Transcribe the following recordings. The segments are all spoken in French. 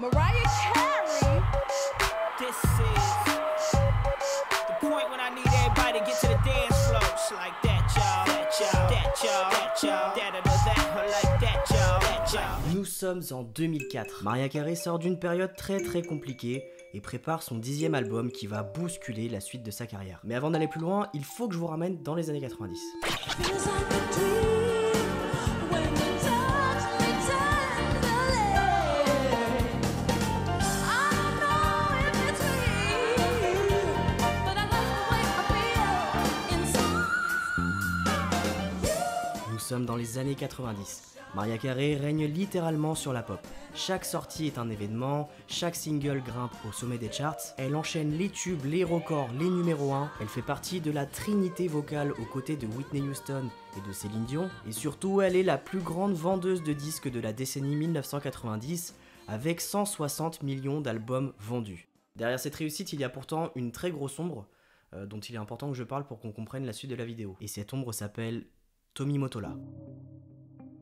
Mariah Carey. This is the point when I need everybody to get to the dance floor. Just like that, y'all. That, y'all. That, y'all. That, y'all. That, like that, y'all. That, y'all. Nous sommes en 2004. Mariah Carey sort d'une période très compliquée et prépare son 10e album qui va bousculer la suite de sa carrière. Mais avant d'aller plus loin, il faut que je vous ramène dans les années 90. Nous sommes dans les années 90. Mariah Carey règne littéralement sur la pop. Chaque sortie est un événement, chaque single grimpe au sommet des charts, elle enchaîne les tubes, les records, les numéros 1, elle fait partie de la trinité vocale aux côtés de Whitney Houston et de Céline Dion, et surtout elle est la plus grande vendeuse de disques de la décennie 1990 avec 160 millions d'albums vendus. Derrière cette réussite, il y a pourtant une très grosse ombre dont il est important que je parle pour qu'on comprenne la suite de la vidéo. Et cette ombre s'appelle Tommy Mottola.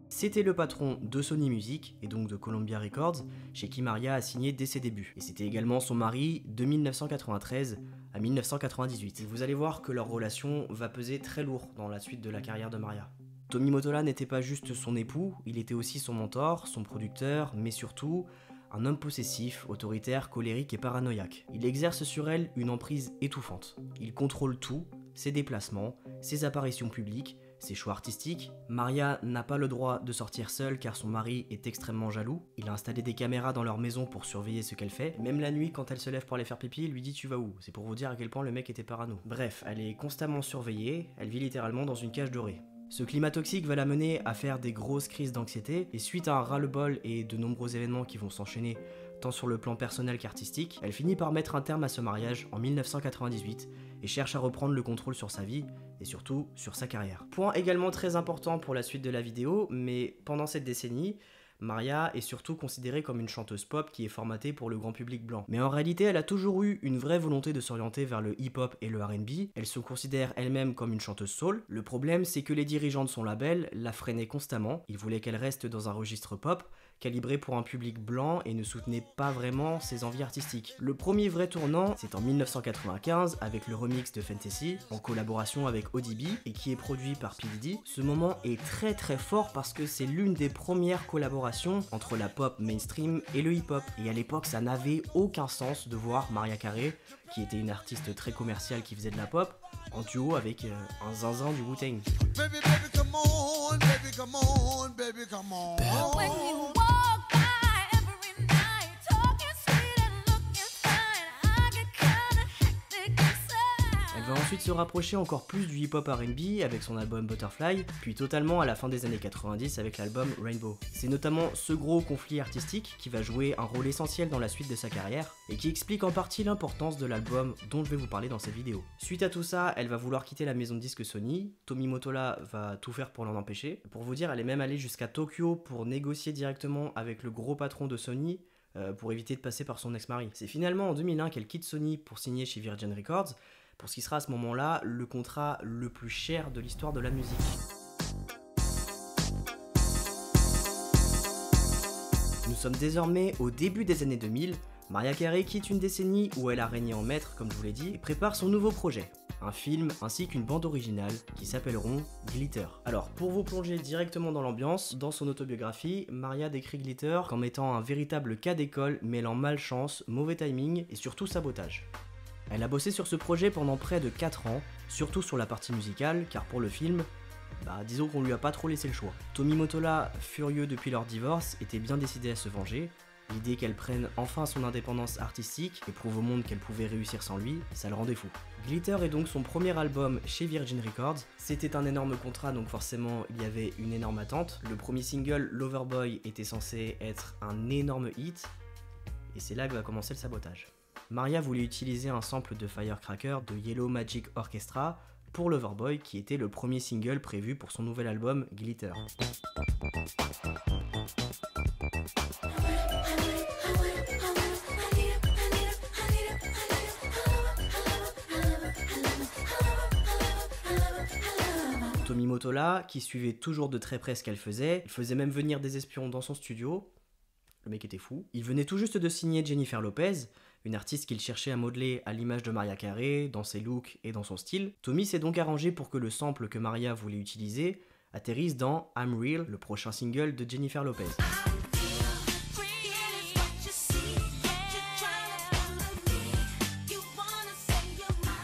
C'était le patron de Sony Music, et donc de Columbia Records, chez qui Mariah a signé dès ses débuts. Et c'était également son mari de 1993 à 1998. Et vous allez voir que leur relation va peser très lourd dans la suite de la carrière de Mariah. Tommy Mottola n'était pas juste son époux, il était aussi son mentor, son producteur, mais surtout un homme possessif, autoritaire, colérique et paranoïaque. Il exerce sur elle une emprise étouffante. Il contrôle tout, ses déplacements, ses apparitions publiques, ses choix artistiques. Mariah n'a pas le droit de sortir seule car son mari est extrêmement jaloux. Il a installé des caméras dans leur maison pour surveiller ce qu'elle fait. Même la nuit, quand elle se lève pour aller faire pipi, il lui dit « tu vas où ?» C'est pour vous dire à quel point le mec était parano. Bref, elle est constamment surveillée, elle vit littéralement dans une cage dorée. Ce climat toxique va la mener à faire des grosses crises d'anxiété, et suite à un ras-le-bol et de nombreux événements qui vont s'enchaîner tant sur le plan personnel qu'artistique, elle finit par mettre un terme à ce mariage en 1998 et cherche à reprendre le contrôle sur sa vie et surtout sur sa carrière. Point également très important pour la suite de la vidéo, mais pendant cette décennie, Mariah est surtout considérée comme une chanteuse pop qui est formatée pour le grand public blanc. Mais en réalité, elle a toujours eu une vraie volonté de s'orienter vers le hip-hop et le R&B. Elle se considère elle-même comme une chanteuse soul. Le problème, c'est que les dirigeants de son label la freinaient constamment. Ils voulaient qu'elle reste dans un registre pop, calibré pour un public blanc et ne soutenait pas vraiment ses envies artistiques. Le premier vrai tournant, c'est en 1995 avec le remix de Fantasy, en collaboration avec ODB et qui est produit par P. Diddy. Ce moment est très fort parce que c'est l'une des premières collaborations entre la pop mainstream et le hip-hop. Et à l'époque, ça n'avait aucun sens de voir Mariah Carey, qui était une artiste très commerciale qui faisait de la pop, en duo avec un zinzin du Wu-Tang. Baby, baby, come on, baby, come on, baby, come on. When you walk by every night, talking sweet and looking fine, I get kinda hectic inside. Elle va ensuite se rapprocher encore plus du hip-hop R&B avec son album Butterfly, puis totalement à la fin des années 90 avec l'album Rainbow. C'est notamment ce gros conflit artistique qui va jouer un rôle essentiel dans la suite de sa carrière et qui explique en partie l'importance de l'album dont je vais vous parler dans cette vidéo. Suite à tout ça, elle va vouloir quitter la maison de disques Sony, Tommy Mottola va tout faire pour l'en empêcher. Pour vous dire, elle est même allée jusqu'à Tokyo pour négocier directement avec le gros patron de Sony pour éviter de passer par son ex-mari. C'est finalement en 2001 qu'elle quitte Sony pour signer chez Virgin Records, pour ce qui sera à ce moment-là le contrat le plus cher de l'histoire de la musique. Nous sommes désormais au début des années 2000, Mariah Carey quitte une décennie où elle a régné en maître, comme je vous l'ai dit, et prépare son nouveau projet, un film ainsi qu'une bande originale qui s'appelleront Glitter. Alors, pour vous plonger directement dans l'ambiance, dans son autobiographie, Mariah décrit Glitter comme étant un véritable cas d'école mêlant malchance, mauvais timing et surtout sabotage. Elle a bossé sur ce projet pendant près de 4 ans, surtout sur la partie musicale, car pour le film, disons qu'on lui a pas trop laissé le choix. Tommy Mottola, furieux depuis leur divorce, était bien décidé à se venger. L'idée qu'elle prenne enfin son indépendance artistique et prouve au monde qu'elle pouvait réussir sans lui, ça le rendait fou. Glitter est donc son premier album chez Virgin Records. C'était un énorme contrat, donc forcément il y avait une énorme attente. Le premier single, Loverboy, était censé être un énorme hit, et c'est là que va commencer le sabotage. Mariah voulait utiliser un sample de Firecracker de Yellow Magic Orchestra pour Loverboy, qui était le premier single prévu pour son nouvel album Glitter. Tommy Mottola, qui suivait toujours de très près ce qu'elle faisait, il faisait même venir des espions dans son studio, Le mec était fou. Il venait tout juste de signer Jennifer Lopez, une artiste qu'il cherchait à modeler à l'image de Mariah Carey, dans ses looks et dans son style. Tommy s'est donc arrangé pour que le sample que Mariah voulait utiliser atterrisse dans I'm Real, le prochain single de Jennifer Lopez.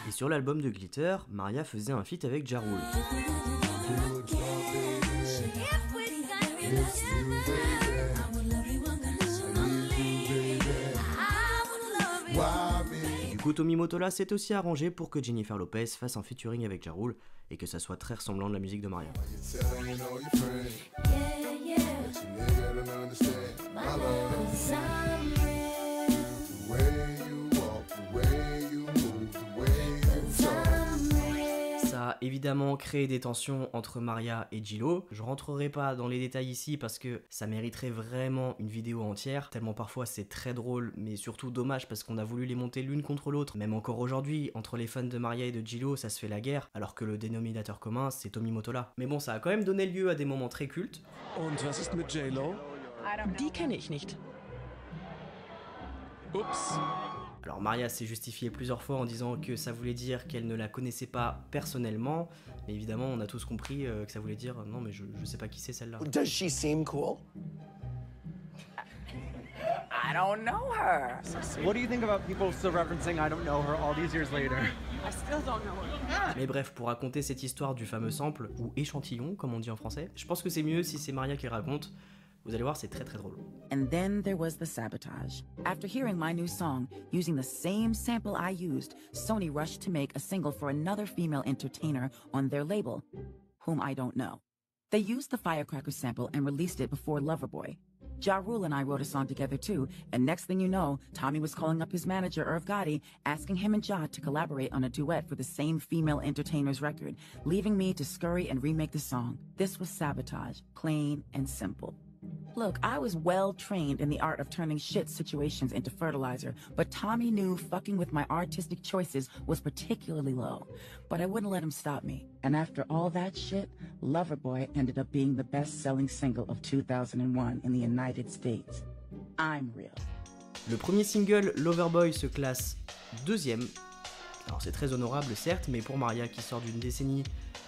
Et sur l'album de Glitter, Mariah faisait un feat avec Ja Rule. Du coup, Tommy Mottola s'est aussi arrangé pour que Jennifer Lopez fasse un featuring avec Ja Rule et que ça soit très ressemblant de la musique de Mariah. Ça a évidemment créé des tensions entre Maria et J-Lo. Je rentrerai pas dans les détails ici parce que ça mériterait vraiment une vidéo entière, tellement parfois c'est très drôle, mais surtout dommage parce qu'on a voulu les monter l'une contre l'autre. Même encore aujourd'hui, entre les fans de Maria et de J-Lo, ça se fait la guerre, alors que le dénominateur commun, c'est Tommy Mottola. Mais bon, ça a quand même donné lieu à des moments très cultes. Und was ist mit J-Lo? Die kenne ich nicht. Ups. Alors Maria s'est justifiée plusieurs fois en disant que ça voulait dire qu'elle ne la connaissait pas personnellement, mais évidemment on a tous compris que ça voulait dire non mais je sais pas qui c'est celle-là. Does she seem cool? I don't know her. What do you think about people still referencing I don't know her all these years later? I still don't know her. Mais bref, pour raconter cette histoire du fameux sample, ou échantillon comme on dit en français, je pense que c'est mieux si c'est Maria qui le raconte. Vous allez voir, c'est très très drôle. And then there was the sabotage. After hearing my new song, using the same sample I used, Sony rushed to make a single for another female entertainer on their label, whom I don't know. They used the Firecracker sample and released it before Loverboy. Ja Rule and I wrote a song together too, and next thing you know, Tommy was calling up his manager, Irv Gotti, asking him and Ja to collaborate on a duet for the same female entertainer's record, leaving me to scurry and remake the song. This was sabotage, plain and simple. Look, I was well trained in the art of turning shit situations into fertilizer, but Tommy knew fucking with my artistic choices was particularly low. But I wouldn't let him stop me. And after all that shit, Loverboy ended up being the best-selling single of 2001 in the United States. I'm real. Le premier single, Loverboy, se classe deuxième. Alors c'est très honorable certes, mais pour Maria qui sort d'une décennie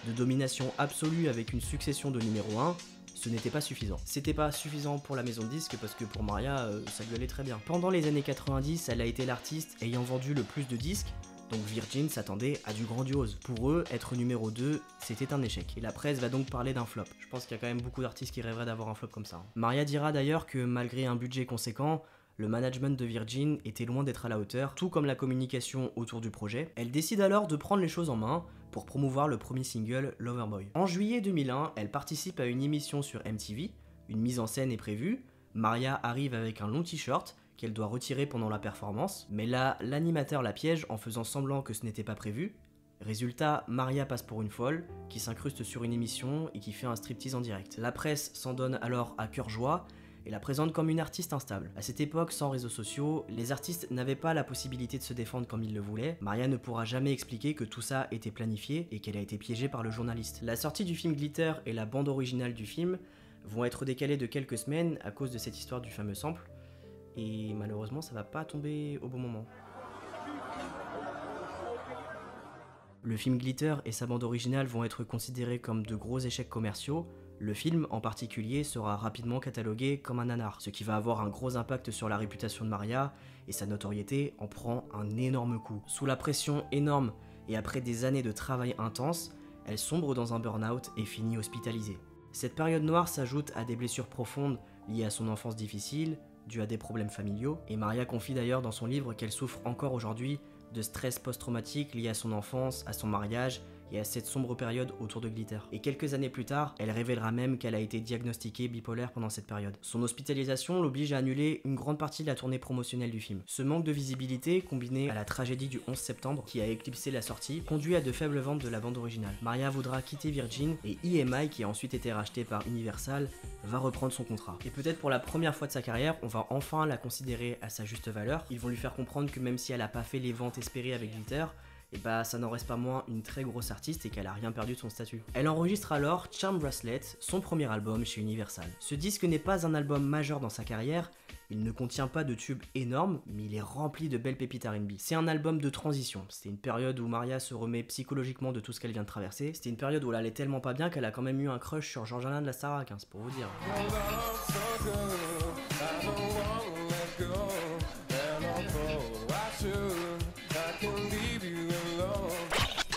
de domination absolue avec une succession de numéro 1, ce n'était pas suffisant. C'était pas suffisant pour la maison de disques parce que pour Maria, ça lui allait très bien. Pendant les années 90, elle a été l'artiste ayant vendu le plus de disques, donc Virgin s'attendait à du grandiose. Pour eux, être numéro 2, c'était un échec. Et la presse va donc parler d'un flop. Je pense qu'il y a quand même beaucoup d'artistes qui rêveraient d'avoir un flop comme ça. Maria dira d'ailleurs que malgré un budget conséquent, le management de Virgin était loin d'être à la hauteur, tout comme la communication autour du projet. Elle décide alors de prendre les choses en main pour promouvoir le premier single Loverboy. En juillet 2001, elle participe à une émission sur MTV, une mise en scène est prévue, Maria arrive avec un long t-shirt qu'elle doit retirer pendant la performance, mais là, l'animateur la piège en faisant semblant que ce n'était pas prévu. Résultat, Maria passe pour une folle, qui s'incruste sur une émission et qui fait un striptease en direct. La presse s'en donne alors à cœur joie, et la présente comme une artiste instable. À cette époque, sans réseaux sociaux, les artistes n'avaient pas la possibilité de se défendre comme ils le voulaient. Maria ne pourra jamais expliquer que tout ça était planifié et qu'elle a été piégée par le journaliste. La sortie du film Glitter et la bande originale du film vont être décalées de quelques semaines à cause de cette histoire du fameux sample, et malheureusement ça va pas tomber au bon moment. Le film Glitter et sa bande originale vont être considérés comme de gros échecs commerciaux. Le film, en particulier, sera rapidement catalogué comme un nanar, ce qui va avoir un gros impact sur la réputation de Maria, et sa notoriété en prend un énorme coup. Sous la pression énorme et après des années de travail intense, elle sombre dans un burn-out et finit hospitalisée. Cette période noire s'ajoute à des blessures profondes liées à son enfance difficile, dues à des problèmes familiaux, et Maria confie d'ailleurs dans son livre qu'elle souffre encore aujourd'hui de stress post-traumatique lié à son enfance, à son mariage et à cette sombre période autour de Glitter. Et quelques années plus tard, elle révélera même qu'elle a été diagnostiquée bipolaire pendant cette période. Son hospitalisation l'oblige à annuler une grande partie de la tournée promotionnelle du film. Ce manque de visibilité, combiné à la tragédie du 11 septembre qui a éclipsé la sortie, conduit à de faibles ventes de la bande originale. Maria voudra quitter Virgin et EMI, qui a ensuite été racheté par Universal, va reprendre son contrat. Et peut-être pour la première fois de sa carrière, on va enfin la considérer à sa juste valeur. Ils vont lui faire comprendre que même si elle a pas fait les ventes espérées avec Glitter, et bah ça n'en reste pas moins une très grosse artiste et qu'elle a rien perdu de son statut. Elle enregistre alors Charm Bracelet, son premier album chez Universal. Ce disque n'est pas un album majeur dans sa carrière, Il ne contient pas de tubes énormes, mais il est rempli de belles pépites R&B. C'est un album de transition. C'était une période où Maria se remet psychologiquement de tout ce qu'elle vient de traverser. C'était une période où elle allait tellement pas bien qu'elle a quand même eu un crush sur Georges Alain de la Starac, hein, c'est pour vous dire.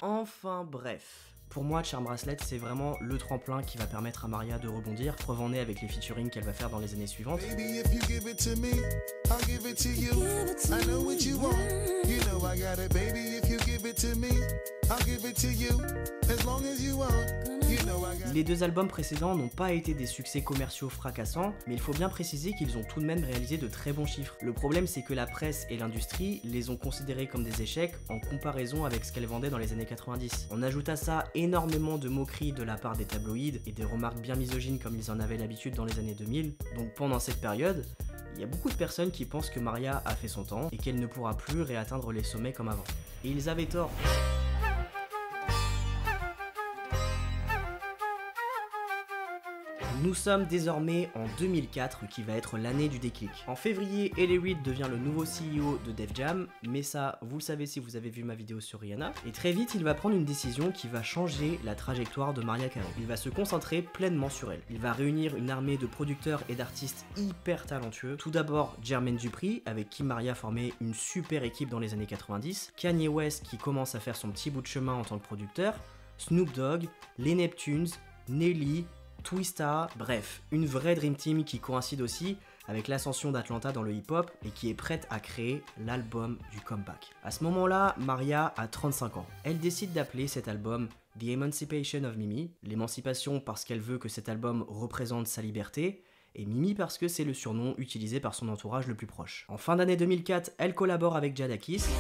Enfin bref. Pour moi, Charm Bracelet, c'est vraiment le tremplin qui va permettre à Maria de rebondir, preuve en est avec les featuring qu'elle va faire dans les années suivantes. Baby, if you give it to me, I'll give it to you. I know what you want, you know I got it. Baby, if you give it to me, I'll give it to you. As long as you want, you know I got it. Les deux albums précédents n'ont pas été des succès commerciaux fracassants, mais il faut bien préciser qu'ils ont tout de même réalisé de très bons chiffres. Le problème, c'est que la presse et l'industrie les ont considérés comme des échecs en comparaison avec ce qu'elles vendaient dans les années 90. On ajoute à ça énormément de moqueries de la part des tabloïds et des remarques bien misogynes comme ils en avaient l'habitude dans les années 2000. Donc pendant cette période, il y a beaucoup de personnes qui pensent que Maria a fait son temps et qu'elle ne pourra plus réatteindre les sommets comme avant. Et ils avaient tort. Nous sommes désormais en 2004 qui va être l'année du déclic. En février, L.A. Reid devient le nouveau CEO de Def Jam, mais ça, vous le savez si vous avez vu ma vidéo sur Rihanna. Et très vite, il va prendre une décision qui va changer la trajectoire de Mariah Carey. Il va se concentrer pleinement sur elle. Il va réunir une armée de producteurs et d'artistes hyper talentueux. Tout d'abord, Jermaine Dupri, avec qui Mariah formait une super équipe dans les années 90. Kanye West, qui commence à faire son petit bout de chemin en tant que producteur. Snoop Dogg, les Neptunes, Nelly, Twista, bref, une vraie Dream Team qui coïncide aussi avec l'ascension d'Atlanta dans le hip-hop et qui est prête à créer l'album du comeback. À ce moment-là, Maria a 35 ans. Elle décide d'appeler cet album The Emancipation of Mimi, l'émancipation parce qu'elle veut que cet album représente sa liberté, et Mimi parce que c'est le surnom utilisé par son entourage le plus proche. En fin d'année 2004, elle collabore avec Jadakiss.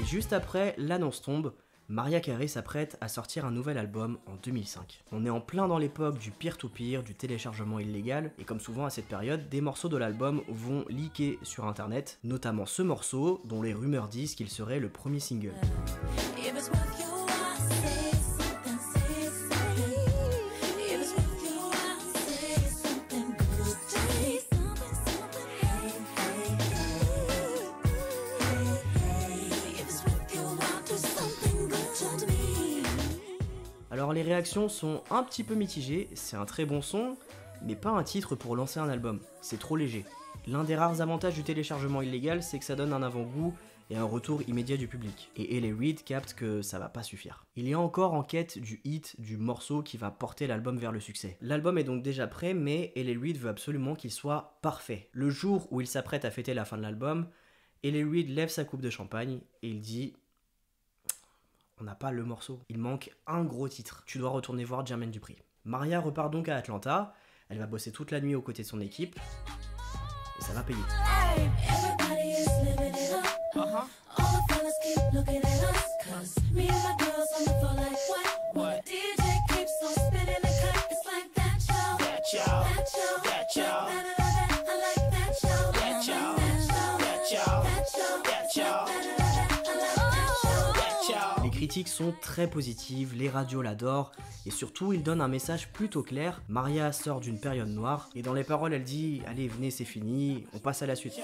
Juste après, l'annonce tombe, Mariah Carey s'apprête à sortir un nouvel album en 2005. On est en plein dans l'époque du peer-to-peer, du téléchargement illégal, et comme souvent à cette période, des morceaux de l'album vont leaker sur internet, notamment ce morceau dont les rumeurs disent qu'il serait le premier single. Alors les réactions sont un petit peu mitigées, c'est un très bon son, mais pas un titre pour lancer un album, c'est trop léger. L'un des rares avantages du téléchargement illégal, c'est que ça donne un avant-goût et un retour immédiat du public. Et L.A. Reid capte que ça va pas suffire. Il est encore en quête du hit, du morceau qui va porter l'album vers le succès. L'album est donc déjà prêt, mais L.A. Reid veut absolument qu'il soit parfait. Le jour où il s'apprête à fêter la fin de l'album, L.A. Reid lève sa coupe de champagne et il dit... On n'a pas le morceau. Il manque un gros titre. Tu dois retourner voir Jermaine Dupri. Maria repart donc à Atlanta. Elle va bosser toute la nuit aux côtés de son équipe. Et ça va payer. Les critiques sont très positives, les radios l'adorent, et surtout il donne un message plutôt clair. Maria sort d'une période noire, et dans les paroles elle dit « Allez, venez, c'est fini, on passe à la suite ».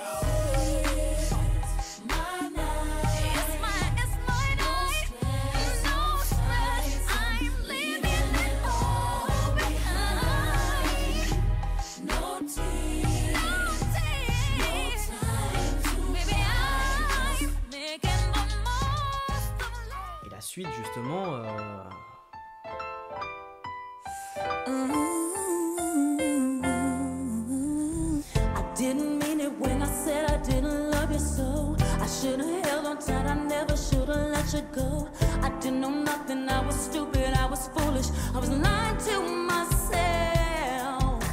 Suite justement I didn't mean it when I said I didn't love you so. I should have held on tight, I never should have let you go. I didn't know nothing, I was stupid, I was foolish, I was lying to myself.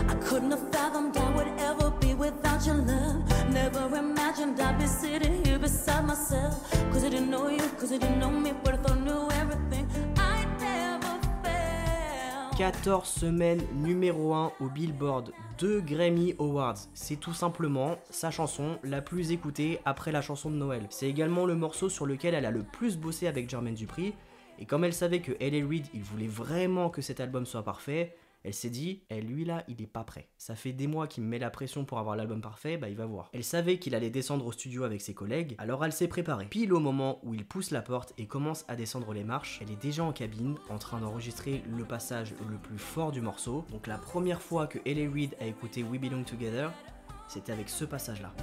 I couldn't have fathomed I would ever be without your love. Never imagined I'd be sitting here beside myself. Cause I didn't know you, cause I didn't know me, but I thought I knew everything. I never felt 14 semaines numéro 1 au Billboard, 2 Grammy Awards. C'est tout simplement sa chanson la plus écoutée après la chanson de Noël. C'est également le morceau sur lequel elle a le plus bossé avec Jermaine Dupri. Et comme elle savait que L.A. Reid, il voulait vraiment que cet album soit parfait, elle s'est dit, lui là, il est pas prêt. Ça fait des mois qu'il me met la pression pour avoir l'album parfait, bah il va voir. Elle savait qu'il allait descendre au studio avec ses collègues, alors elle s'est préparée. Pile au moment où il pousse la porte et commence à descendre les marches, elle est déjà en cabine, en train d'enregistrer le passage le plus fort du morceau. Donc la première fois que L.A. Reid a écouté We Belong Together, c'était avec ce passage là.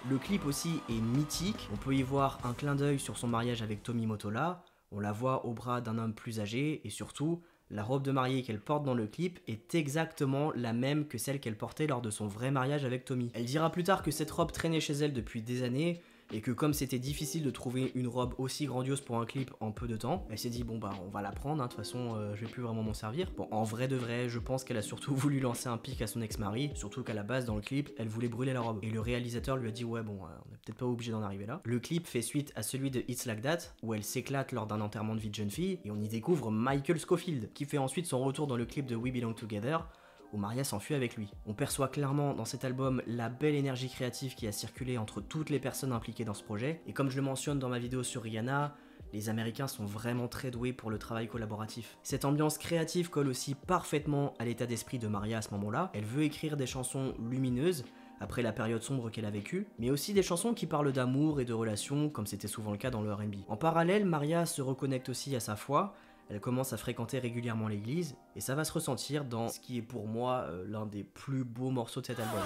Le clip aussi est mythique, on peut y voir un clin d'œil sur son mariage avec Tommy Mottola, on la voit au bras d'un homme plus âgé et surtout, la robe de mariée qu'elle porte dans le clip est exactement la même que celle qu'elle portait lors de son vrai mariage avec Tommy. Elle dira plus tard que cette robe traînait chez elle depuis des années et que comme c'était difficile de trouver une robe aussi grandiose pour un clip en peu de temps, elle s'est dit bon bah on va la prendre, de toute façon je vais plus vraiment m'en servir. Bon, en vrai de vrai, je pense qu'elle a surtout voulu lancer un pic à son ex-mari, surtout qu'à la base dans le clip, elle voulait brûler la robe. Et le réalisateur lui a dit ouais bon, on est peut-être pas obligé d'en arriver là. Le clip fait suite à celui de It's Like That, où elle s'éclate lors d'un enterrement de vie de jeune fille, et on y découvre Michael Scofield, qui fait ensuite son retour dans le clip de We Belong Together, où Maria s'enfuit avec lui. On perçoit clairement dans cet album la belle énergie créative qui a circulé entre toutes les personnes impliquées dans ce projet, et comme je le mentionne dans ma vidéo sur Rihanna, les Américains sont vraiment très doués pour le travail collaboratif. Cette ambiance créative colle aussi parfaitement à l'état d'esprit de Maria à ce moment-là. Elle veut écrire des chansons lumineuses, après la période sombre qu'elle a vécue, mais aussi des chansons qui parlent d'amour et de relations, comme c'était souvent le cas dans le R&B. En parallèle, Maria se reconnecte aussi à sa foi. Elle commence à fréquenter régulièrement l'église, et ça va se ressentir dans ce qui est pour moi l'un des plus beaux morceaux de cet album.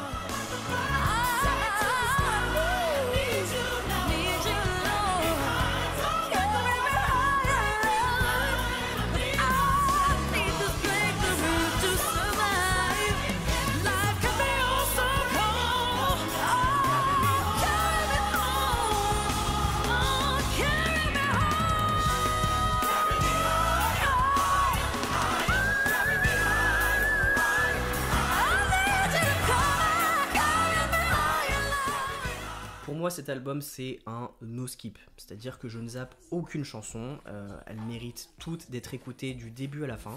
Pour moi, cet album, c'est un no-skip, c'est-à-dire que je ne zappe aucune chanson, elles méritent toutes d'être écoutées du début à la fin.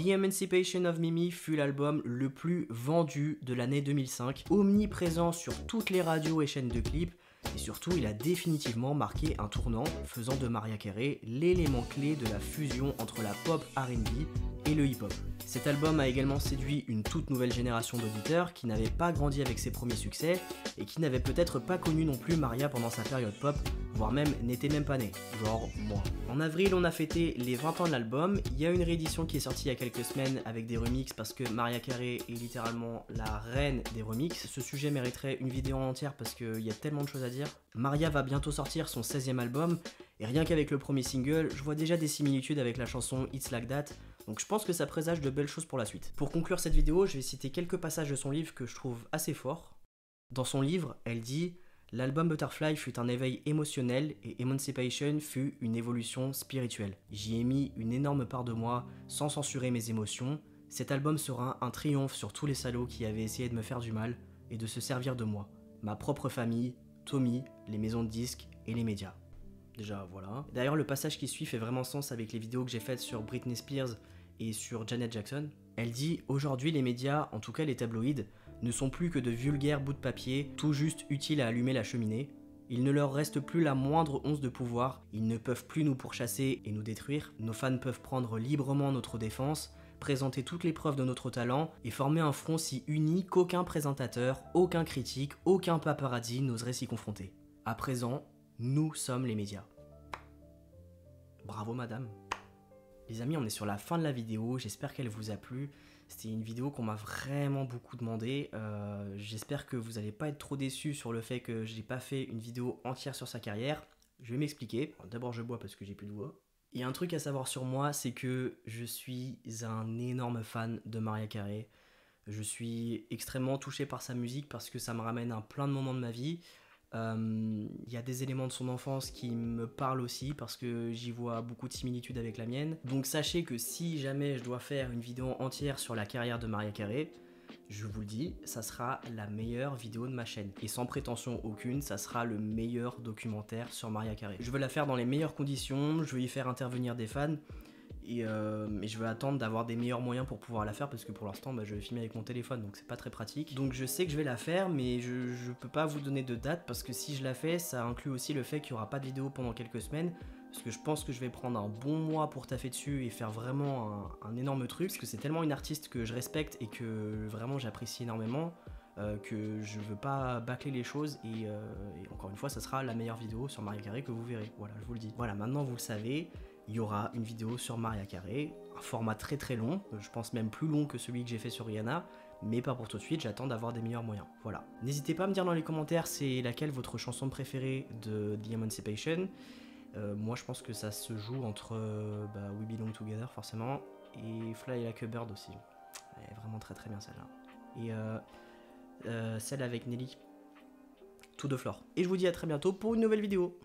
The Emancipation of Mimi fut l'album le plus vendu de l'année 2005, omniprésent sur toutes les radios et chaînes de clips, et surtout il a définitivement marqué un tournant, faisant de Mariah Carey l'élément clé de la fusion entre la pop R&B et le hip-hop. Cet album a également séduit une toute nouvelle génération d'auditeurs qui n'avaient pas grandi avec ses premiers succès et qui n'avaient peut-être pas connu non plus Mariah pendant sa période pop, voire même n'était même pas né, genre moi. En avril, on a fêté les 20 ans de l'album. Il y a une réédition qui est sortie il y a quelques semaines avec des remixes parce que Mariah Carey est littéralement la reine des remixes. Ce sujet mériterait une vidéo entière parce qu'il y a tellement de choses à dire. Mariah va bientôt sortir son 16e album et rien qu'avec le premier single, je vois déjà des similitudes avec la chanson It's Like That. Donc je pense que ça présage de belles choses pour la suite. Pour conclure cette vidéo, je vais citer quelques passages de son livre que je trouve assez forts. Dans son livre, elle dit « L'album Butterfly fut un éveil émotionnel et Emancipation fut une évolution spirituelle. J'y ai mis une énorme part de moi sans censurer mes émotions. Cet album sera un triomphe sur tous les salauds qui avaient essayé de me faire du mal et de se servir de moi. Ma propre famille, Tommy, les maisons de disques et les médias. » Déjà, voilà. D'ailleurs, le passage qui suit fait vraiment sens avec les vidéos que j'ai faites sur Britney Spears et sur Janet Jackson. Elle dit « Aujourd'hui, les médias, en tout cas les tabloïds, ne sont plus que de vulgaires bouts de papier, tout juste utiles à allumer la cheminée. Il ne leur reste plus la moindre once de pouvoir, ils ne peuvent plus nous pourchasser et nous détruire, nos fans peuvent prendre librement notre défense, présenter toutes les preuves de notre talent et former un front si uni qu'aucun présentateur, aucun critique, aucun paparazzi n'oserait s'y confronter. À présent, nous sommes les médias. » Bravo madame. Les amis, on est sur la fin de la vidéo, j'espère qu'elle vous a plu. C'était une vidéo qu'on m'a vraiment beaucoup demandé. J'espère que vous n'allez pas être trop déçus sur le fait que j'ai pas fait une vidéo entière sur sa carrière. Je vais m'expliquer. D'abord je bois parce que j'ai plus de voix. Il y a un truc à savoir sur moi, c'est que je suis un énorme fan de Mariah Carey. Je suis extrêmement touché par sa musique parce que ça me ramène à plein de moments de ma vie. Il y a des éléments de son enfance qui me parlent aussi parce que j'y vois beaucoup de similitudes avec la mienne. Donc sachez que si jamais je dois faire une vidéo entière sur la carrière de Mariah Carey, je vous le dis, ça sera la meilleure vidéo de ma chaîne. Et sans prétention aucune, ça sera le meilleur documentaire sur Mariah Carey. Je veux la faire dans les meilleures conditions, je veux y faire intervenir des fans. Et je veux attendre d'avoir des meilleurs moyens pour pouvoir la faire parce que pour l'instant je vais filmer avec mon téléphone donc c'est pas très pratique. Donc je sais que je vais la faire mais je peux pas vous donner de date parce que si je la fais ça inclut aussi le fait qu'il n'y aura pas de vidéo pendant quelques semaines parce que je pense que je vais prendre un bon mois pour taffer dessus et faire vraiment un énorme truc parce que c'est tellement une artiste que je respecte et que vraiment j'apprécie énormément que je veux pas bâcler les choses et encore une fois ça sera la meilleure vidéo sur Mariah Carey que vous verrez, voilà je vous le dis. Voilà maintenant vous le savez. Il y aura une vidéo sur Mariah Carey, un format très très long, je pense même plus long que celui que j'ai fait sur Rihanna, mais pas pour tout de suite, j'attends d'avoir des meilleurs moyens, voilà. N'hésitez pas à me dire dans les commentaires c'est laquelle votre chanson préférée de The Emancipation. Moi je pense que ça se joue entre We Belong Together forcément, et Fly Like a Bird aussi. Elle est vraiment très très bien celle-là. Et celle avec Nelly, To The Floor. Et je vous dis à très bientôt pour une nouvelle vidéo.